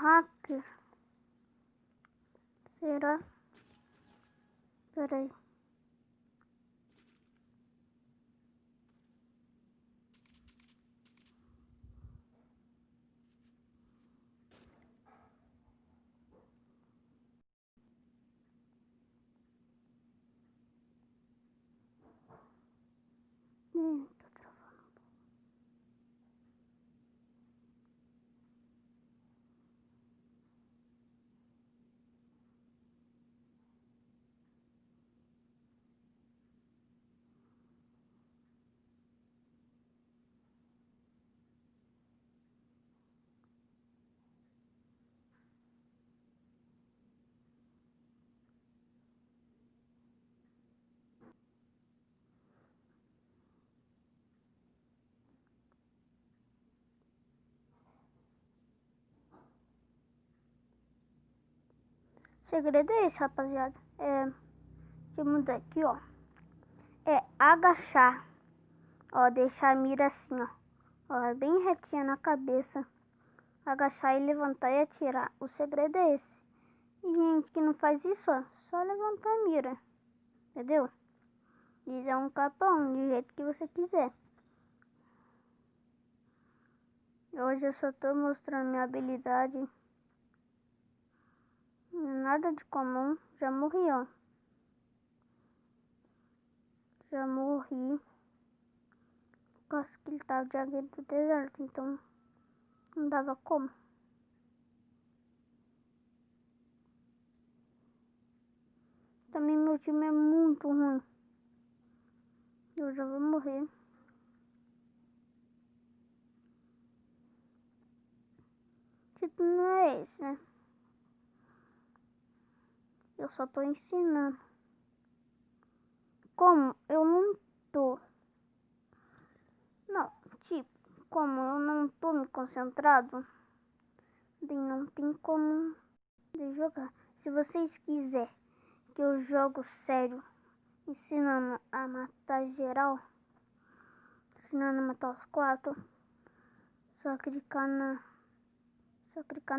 hacker? Será? Peraí. Tô travando. O segredo é esse, rapaziada. Deixa eu mudar aqui, ó. É agachar. Ó, deixar a mira assim, ó. Ó, bem retinha na cabeça. Agachar e levantar e atirar. O segredo é esse. E gente que não faz isso, ó, só levantar a mira. Entendeu? E dar um capão do jeito que você quiser. Hoje eu só tô mostrando minha habilidade. Nada de comum. Já morri, ó. Já morri. Por causa que ele tava de águia do deserto. Então não dava como. Também meu time é muito ruim. Eu já vou morrer. O título não é esse, né? Eu só tô ensinando. Como eu não tô... Não, tipo, como eu não tô me concentrado, daí não tem como de jogar. Se vocês quiserem que eu jogo sério, ensinando a matar geral, ensinando a matar os 4, só clicar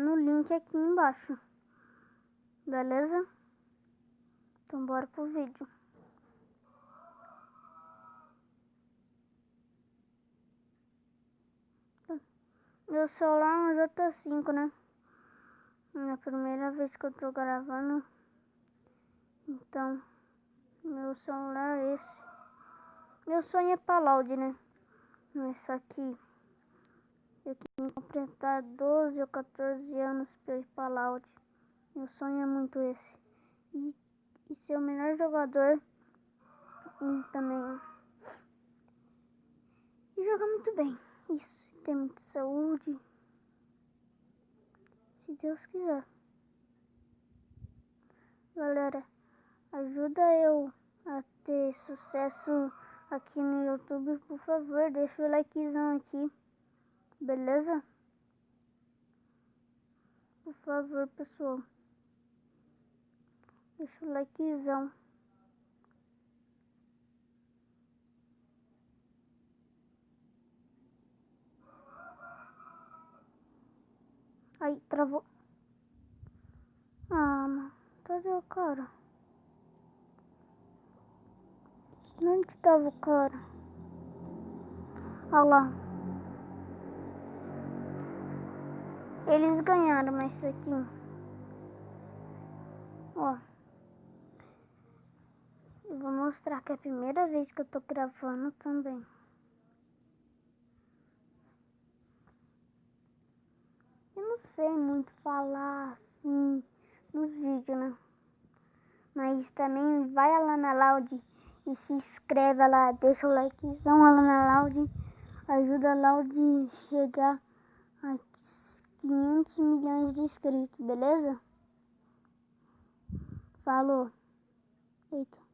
no link aqui embaixo. Beleza? Então bora pro vídeo. Meu celular é um J5, né? É a primeira vez que eu tô gravando. Então, meu celular é esse. Meu sonho é pra Loud, né? Mas só que eu queria completar 12 ou 14 anos pra eu ir pra Loud. Meu sonho é muito esse. E ser o melhor jogador. E também... E jogar muito bem. Isso, ter muita saúde. Se Deus quiser. Galera, ajuda eu a ter sucesso aqui no YouTube, por favor. Deixa o likezão aqui. Beleza? Por favor, pessoal. Deixa o likezão. Aí, travou. Ah, mano. Cadê o cara? Onde tava o cara? Olha lá. Eles ganharam, mas isso aqui... Ó. Eu vou mostrar que é a primeira vez que eu tô gravando também. Eu não sei muito falar assim nos vídeos, né? Mas também vai lá na Loud e se inscreve lá, deixa o likezão lá na Loud. Ajuda a Loud a chegar a 500 milhões de inscritos, beleza? Falou. Eita.